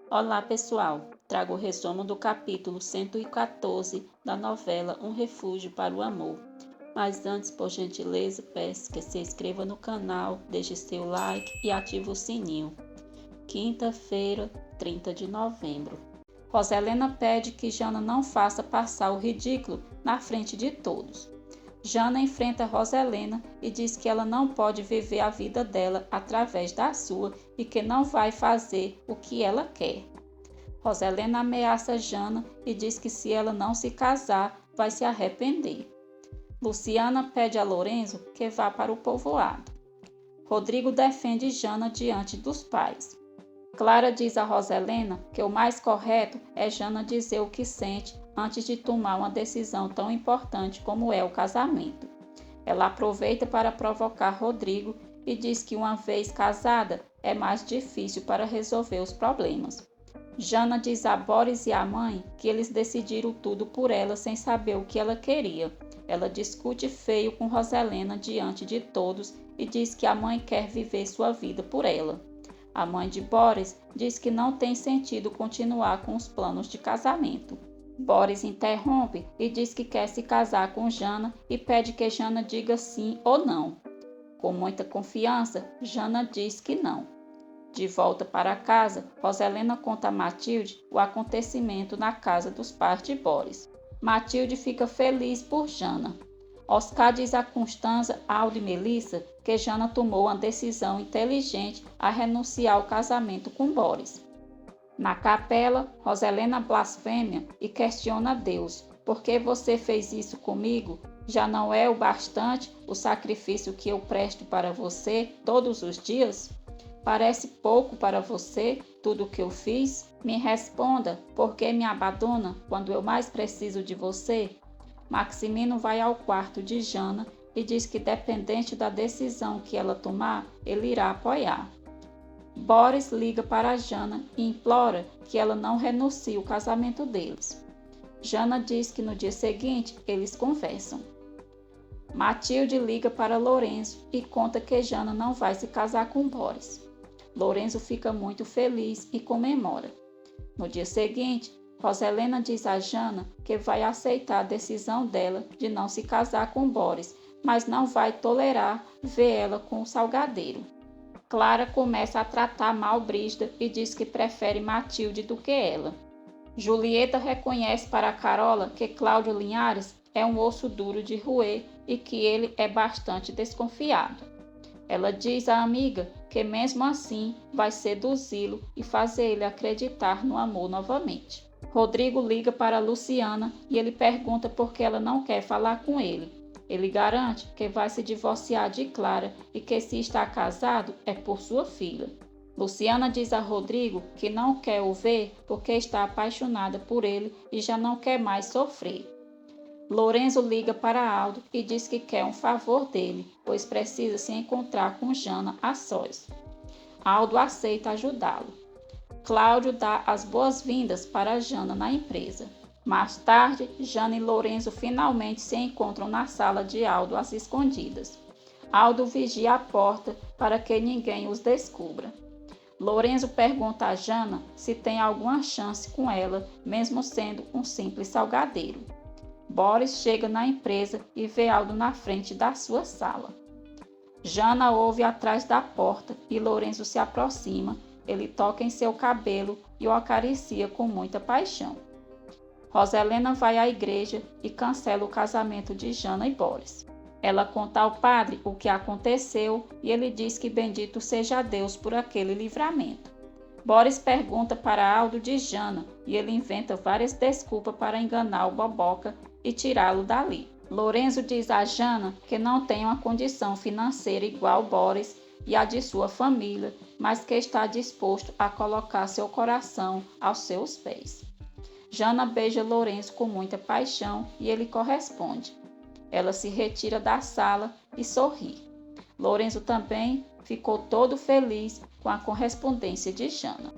Olá, pessoal! Trago o resumo do capítulo 114 da novela Um Refúgio para o Amor. Mas antes, por gentileza, peço que se inscreva no canal, deixe seu like e ative o sininho. Quinta-feira, 30 de novembro. Roselena pede que Jana não faça passar o ridículo na frente de todos. Jana enfrenta Roselena e diz que ela não pode viver a vida dela através da sua e que não vai fazer o que ela quer. Roselena ameaça Jana e diz que se ela não se casar, vai se arrepender. Luciana pede a Lorenzo que vá para o povoado. Rodrigo defende Jana diante dos pais. Clara diz a Roselena que o mais correto é Jana dizer o que sente antes de tomar uma decisão tão importante como é o casamento. Ela aproveita para provocar Rodrigo e diz que uma vez casada é mais difícil para resolver os problemas. Jana diz a Boris e à mãe que eles decidiram tudo por ela sem saber o que ela queria. Ela discute feio com Roselena diante de todos e diz que a mãe quer viver sua vida por ela. A mãe de Boris diz que não tem sentido continuar com os planos de casamento. Boris interrompe e diz que quer se casar com Jana e pede que Jana diga sim ou não. Com muita confiança, Jana diz que não. De volta para casa, Roselena conta a Matilde o acontecimento na casa dos pais de Boris. Matilde fica feliz por Jana. Oscar diz a Constanza, Aldo e Melissa que Jana tomou uma decisão inteligente a renunciar ao casamento com Boris. Na capela, Roselena blasfêmia e questiona Deus. Por que você fez isso comigo? Já não é o bastante o sacrifício que eu presto para você todos os dias? Parece pouco para você tudo o que eu fiz? Me responda, por que me abandona quando eu mais preciso de você? Maximino vai ao quarto de Jana e diz que, dependente da decisão que ela tomar, ele irá apoiar. Boris liga para Jana e implora que ela não renuncie ao casamento deles. Jana diz que no dia seguinte eles conversam. Matilde liga para Lorenzo e conta que Jana não vai se casar com Boris. Lorenzo fica muito feliz e comemora. No dia seguinte, Roselena diz a Jana que vai aceitar a decisão dela de não se casar com Boris, mas não vai tolerar ver ela com o salgadeiro. Clara começa a tratar mal Brígida e diz que prefere Matilde do que ela. Julieta reconhece para Carola que Cláudio Linhares é um osso duro de roer e que ele é bastante desconfiado. Ela diz à amiga que mesmo assim vai seduzi-lo e fazer ele acreditar no amor novamente. Rodrigo liga para Luciana e ele pergunta por que ela não quer falar com ele. Ele garante que vai se divorciar de Clara e que se está casado é por sua filha. Luciana diz a Rodrigo que não quer o ver porque está apaixonada por ele e já não quer mais sofrer. Lorenzo liga para Aldo e diz que quer um favor dele, pois precisa se encontrar com Jana a sós. Aldo aceita ajudá-lo. Cláudio dá as boas-vindas para Jana na empresa. Mais tarde, Jana e Lorenzo finalmente se encontram na sala de Aldo às escondidas. Aldo vigia a porta para que ninguém os descubra. Lorenzo pergunta a Jana se tem alguma chance com ela, mesmo sendo um simples salgadeiro. Boris chega na empresa e vê Aldo na frente da sua sala. Jana ouve atrás da porta e Lorenzo se aproxima. Ele toca em seu cabelo e o acaricia com muita paixão. Roselena vai à igreja e cancela o casamento de Jana e Boris. Ela conta ao padre o que aconteceu e ele diz que bendito seja Deus por aquele livramento. Boris pergunta para Aldo de Jana e ele inventa várias desculpas para enganar o Boboca e tirá-lo dali. Lorenzo diz a Jana que não tem uma condição financeira igual Boris e a de sua família, mas que está disposto a colocar seu coração aos seus pés. Jana beija Lorenzo com muita paixão e ele corresponde. Ela se retira da sala e sorri. Lorenzo também ficou todo feliz com a correspondência de Jana.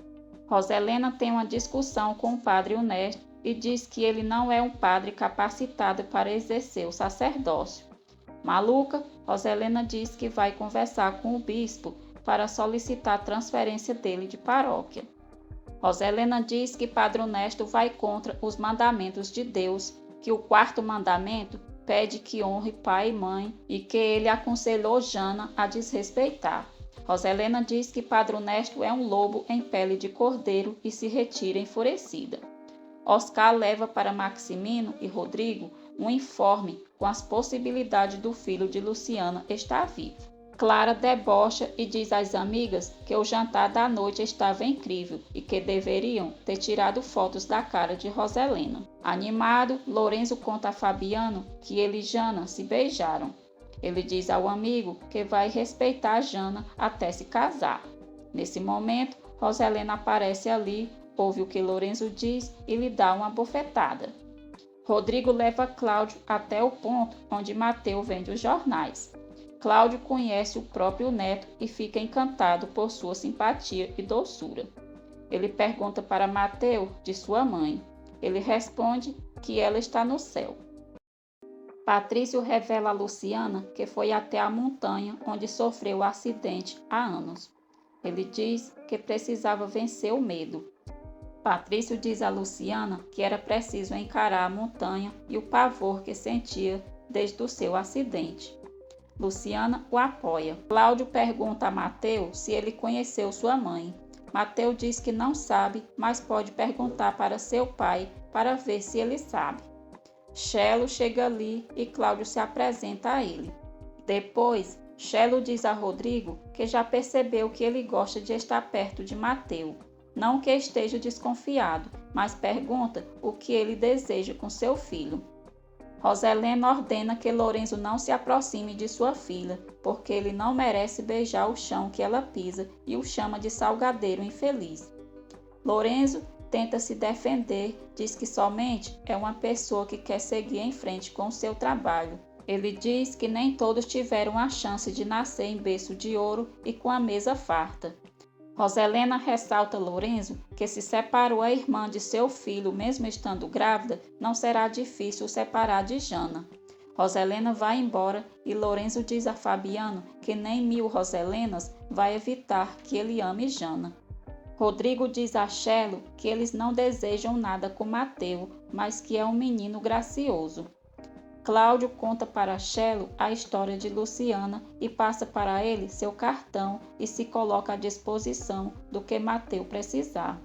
Roselena tem uma discussão com o padre Ernesto e diz que ele não é um padre capacitado para exercer o sacerdócio. Maluca, Roselena diz que vai conversar com o bispo para solicitar a transferência dele de paróquia. Roselena diz que Padre Ernesto vai contra os mandamentos de Deus, que o quarto mandamento pede que honre pai e mãe e que ele aconselhou Jana a desrespeitar. Roselena diz que Padre Ernesto é um lobo em pele de cordeiro e se retira enfurecida. Oscar leva para Maximino e Rodrigo um informe com as possibilidades do filho de Luciana estar vivo. Clara debocha e diz às amigas que o jantar da noite estava incrível e que deveriam ter tirado fotos da cara de Roselena. Animado, Lorenzo conta a Fabiano que ele e Jana se beijaram. Ele diz ao amigo que vai respeitar Jana até se casar. Nesse momento, Roselena aparece ali, ouve o que Lorenzo diz e lhe dá uma bofetada. Rodrigo leva Cláudio até o ponto onde Mateu vende os jornais. Cláudio conhece o próprio neto e fica encantado por sua simpatia e doçura. Ele pergunta para Mateu de sua mãe. Ele responde que ela está no céu. Patrício revela a Luciana que foi até a montanha onde sofreu o acidente há anos. Ele diz que precisava vencer o medo. Patrício diz a Luciana que era preciso encarar a montanha e o pavor que sentia desde o seu acidente. Luciana o apoia. Cláudio pergunta a Mateu se ele conheceu sua mãe. Mateu diz que não sabe, mas pode perguntar para seu pai para ver se ele sabe. Chelo chega ali e Cláudio se apresenta a ele. Depois, Chelo diz a Rodrigo que já percebeu que ele gosta de estar perto de Mateu. Não que esteja desconfiado, mas pergunta o que ele deseja com seu filho. Roselena ordena que Lorenzo não se aproxime de sua filha, porque ele não merece beijar o chão que ela pisa e o chama de salgadeiro infeliz. Lorenzo tenta se defender, diz que somente é uma pessoa que quer seguir em frente com o seu trabalho. Ele diz que nem todos tiveram a chance de nascer em berço de ouro e com a mesa farta. Roselena ressalta a Lorenzo que se separou a irmã de seu filho mesmo estando grávida, não será difícil o separar de Jana. Roselena vai embora e Lorenzo diz a Fabiano que nem 1000 Roselenas vai evitar que ele ame Jana. Rodrigo diz a Chelo que eles não desejam nada com Mateu, mas que é um menino gracioso. Cláudio conta para Chelo a história de Luciana e passa para ele seu cartão e se coloca à disposição do que Mateu precisar.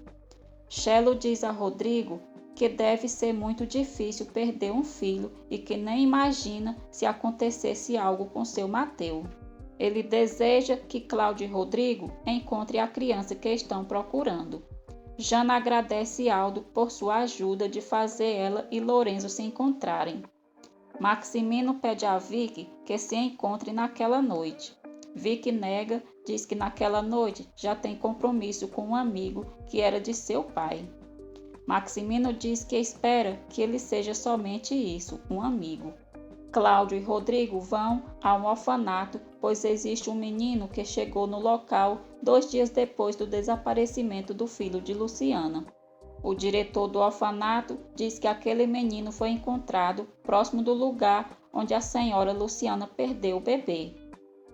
Chelo diz a Rodrigo que deve ser muito difícil perder um filho e que nem imagina se acontecesse algo com seu Mateu. Ele deseja que Cláudio e Rodrigo encontrem a criança que estão procurando. Jana agradece Aldo por sua ajuda de fazer ela e Lorenzo se encontrarem. Maximino pede a Vicky que se encontre naquela noite. Vicky nega, diz que naquela noite já tem compromisso com um amigo que era de seu pai. Maximino diz que espera que ele seja somente isso, um amigo. Cláudio e Rodrigo vão a um orfanato, pois existe um menino que chegou no local 2 dias depois do desaparecimento do filho de Luciana. O diretor do orfanato diz que aquele menino foi encontrado próximo do lugar onde a senhora Luciana perdeu o bebê.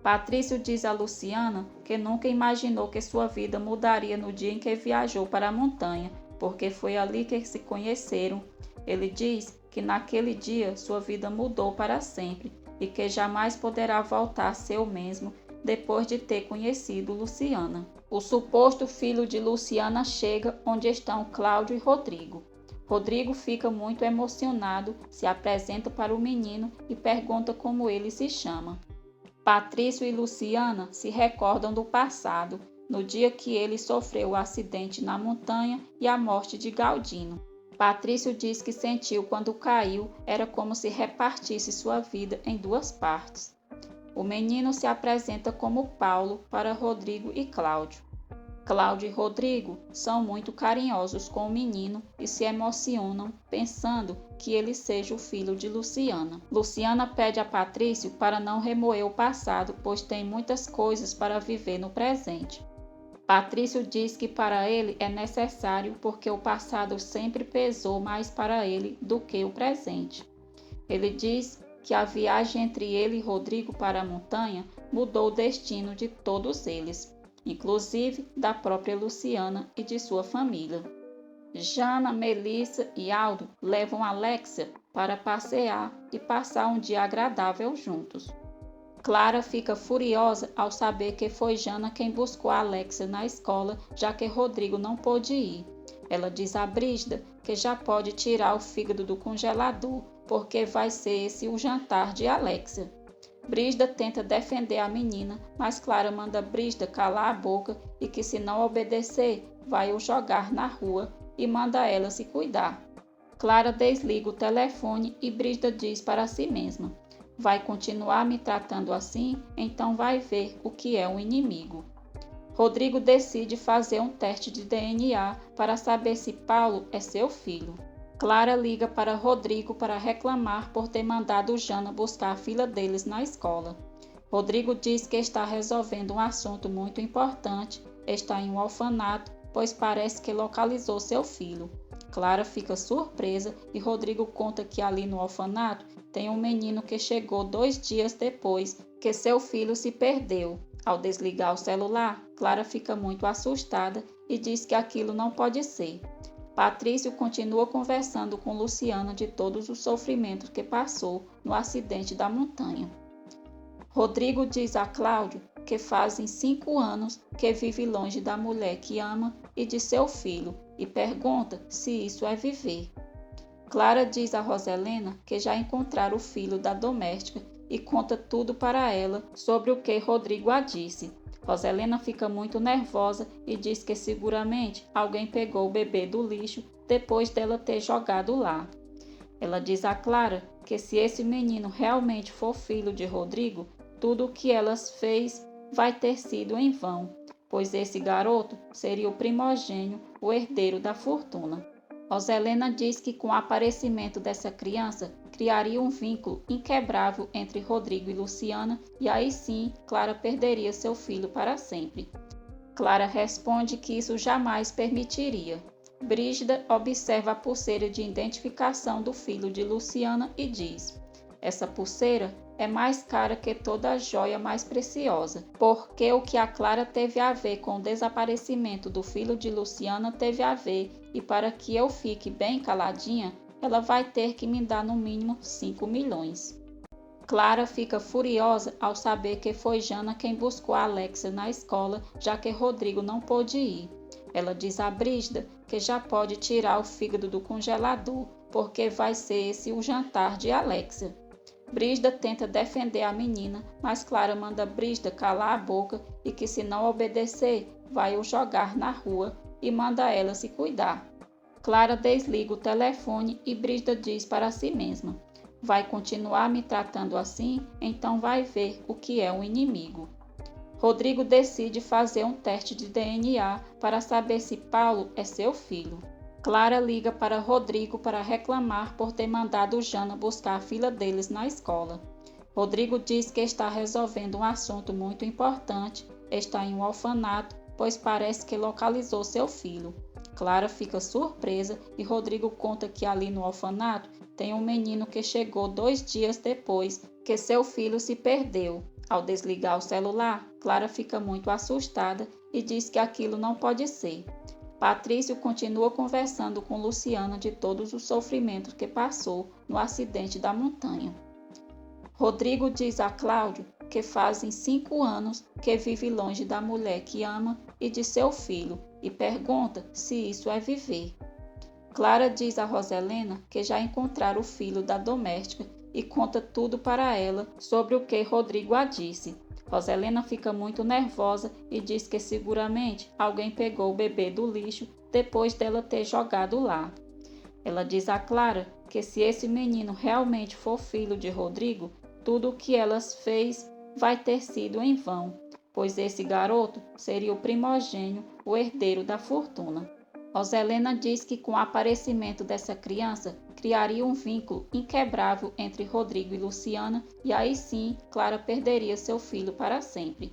Patrício diz a Luciana que nunca imaginou que sua vida mudaria no dia em que viajou para a montanha, porque foi ali que se conheceram. Ele diz que naquele dia sua vida mudou para sempre e que jamais poderá voltar a ser o mesmo depois de ter conhecido Luciana. O suposto filho de Luciana chega onde estão Cláudio e Rodrigo. Rodrigo fica muito emocionado, se apresenta para o menino e pergunta como ele se chama. Patrício e Luciana se recordam do passado, no dia que ele sofreu o acidente na montanha e a morte de Galdino. Patrício diz que sentiu quando caiu era como se repartisse sua vida em 2 partes. O menino se apresenta como Paulo para Rodrigo e Cláudio. Cláudio e Rodrigo são muito carinhosos com o menino e se emocionam pensando que ele seja o filho de Luciana. Luciana pede a Patrício para não remoer o passado, pois tem muitas coisas para viver no presente. Patrício diz que para ele é necessário porque o passado sempre pesou mais para ele do que o presente. Ele diz que a viagem entre ele e Rodrigo para a montanha mudou o destino de todos eles. inclusive da própria Luciana e de sua família. Jana, Melissa e Aldo levam Alexia para passear e passar um dia agradável juntos. Clara fica furiosa ao saber que foi Jana quem buscou Alexia na escola, já que Rodrigo não pôde ir. Ela diz a Brígida que já pode tirar o fígado do congelador, porque vai ser esse o jantar de Alexia. Brígida tenta defender a menina, mas Clara manda Brígida calar a boca e que se não obedecer, vai o jogar na rua e manda ela se cuidar. Clara desliga o telefone e Brígida diz para si mesma: vai continuar me tratando assim, então vai ver o que é um inimigo. Rodrigo decide fazer um teste de DNA para saber se Paulo é seu filho. Clara liga para Rodrigo para reclamar por ter mandado Jana buscar a filha deles na escola. Rodrigo diz que está resolvendo um assunto muito importante, está em um orfanato, pois parece que localizou seu filho. Clara fica surpresa e Rodrigo conta que ali no orfanato tem um menino que chegou 2 dias depois que seu filho se perdeu. Ao desligar o celular, Clara fica muito assustada e diz que aquilo não pode ser. Patrício continua conversando com Luciana de todos os sofrimentos que passou no acidente da montanha. Rodrigo diz a Cláudio que fazem 5 anos que vive longe da mulher que ama e de seu filho e pergunta se isso é viver. Clara diz a Roselena que já encontraram o filho da doméstica e conta tudo para ela sobre o que Rodrigo a disse. Roselena fica muito nervosa e diz que seguramente alguém pegou o bebê do lixo depois dela ter jogado lá. Ela diz a Clara que se esse menino realmente for filho de Rodrigo, tudo o que ela fez vai ter sido em vão, pois esse garoto seria o primogênio, o herdeiro da fortuna. Roselena diz que com o aparecimento dessa criança, criaria um vínculo inquebrável entre Rodrigo e Luciana e aí sim Clara perderia seu filho para sempre. Clara responde que isso jamais permitiria. Brígida observa a pulseira de identificação do filho de Luciana e diz: essa pulseira é mais cara que toda a joia mais preciosa, porque o que a Clara teve a ver com o desaparecimento do filho de Luciana teve a ver, e para que eu fique bem caladinha, ela vai ter que me dar no mínimo 5 milhões. Clara fica furiosa ao saber que foi Jana quem buscou a Alexia na escola, já que Rodrigo não pôde ir. Ela diz a Brígida que já pode tirar o fígado do congelador, porque vai ser esse o jantar de Alexia. Brígida tenta defender a menina, mas Clara manda Brígida calar a boca e que se não obedecer, vai o jogar na rua e manda ela se cuidar. Clara desliga o telefone e Brígida diz para si mesma: vai continuar me tratando assim, então vai ver o que é um inimigo. Rodrigo decide fazer um teste de DNA para saber se Paulo é seu filho. Clara liga para Rodrigo para reclamar por ter mandado Jana buscar a filha deles na escola. Rodrigo diz que está resolvendo um assunto muito importante, está em um orfanato, pois parece que localizou seu filho. Clara fica surpresa e Rodrigo conta que ali no orfanato tem um menino que chegou 2 dias depois que seu filho se perdeu. Ao desligar o celular, Clara fica muito assustada e diz que aquilo não pode ser. Patrício continua conversando com Luciana de todos os sofrimentos que passou no acidente da montanha. Rodrigo diz a Cláudio que fazem 5 anos que vive longe da mulher que ama e de seu filho e pergunta se isso é viver. Clara diz a Roselena que já encontraram o filho da doméstica e conta tudo para ela sobre o que Rodrigo a disse. Roselena fica muito nervosa e diz que seguramente alguém pegou o bebê do lixo depois dela ter jogado lá. Ela diz a Clara que se esse menino realmente for filho de Rodrigo, tudo o que ela fez vai ter sido em vão, pois esse garoto seria o primogênio, o herdeiro da fortuna. Roselena diz que com o aparecimento dessa criança, criaria um vínculo inquebrável entre Rodrigo e Luciana e aí sim Clara perderia seu filho para sempre.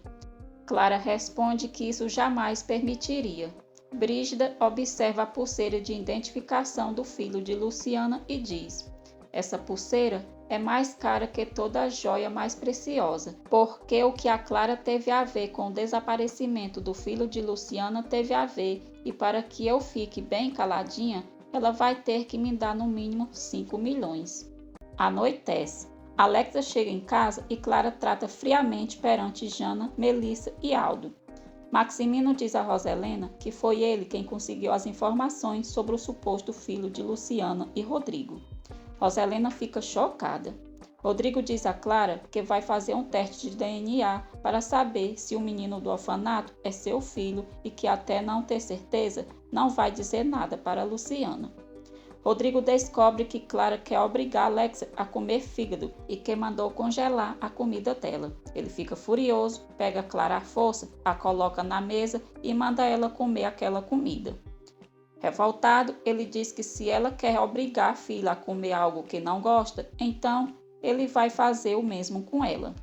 Clara responde que isso jamais permitiria. Brígida observa a pulseira de identificação do filho de Luciana e diz: essa pulseira é mais cara que toda a joia mais preciosa, porque o que a Clara teve a ver com o desaparecimento do filho de Luciana teve a ver, e para que eu fique bem caladinha, ela vai ter que me dar no mínimo 5 milhões. Anoitece. Alexa chega em casa e Clara trata friamente perante Jana, Melissa e Aldo. Maximino diz a Roselena que foi ele quem conseguiu as informações sobre o suposto filho de Luciana e Rodrigo. Roselena fica chocada. Rodrigo diz a Clara que vai fazer um teste de DNA para saber se o menino do orfanato é seu filho e que até não ter certeza não vai dizer nada para Luciana. Rodrigo descobre que Clara quer obrigar Alexa a comer fígado e que mandou congelar a comida dela. Ele fica furioso, pega Clara à força, a coloca na mesa e manda ela comer aquela comida. Revoltado, ele diz que se ela quer obrigar a filha a comer algo que não gosta, então ele vai fazer o mesmo com ela.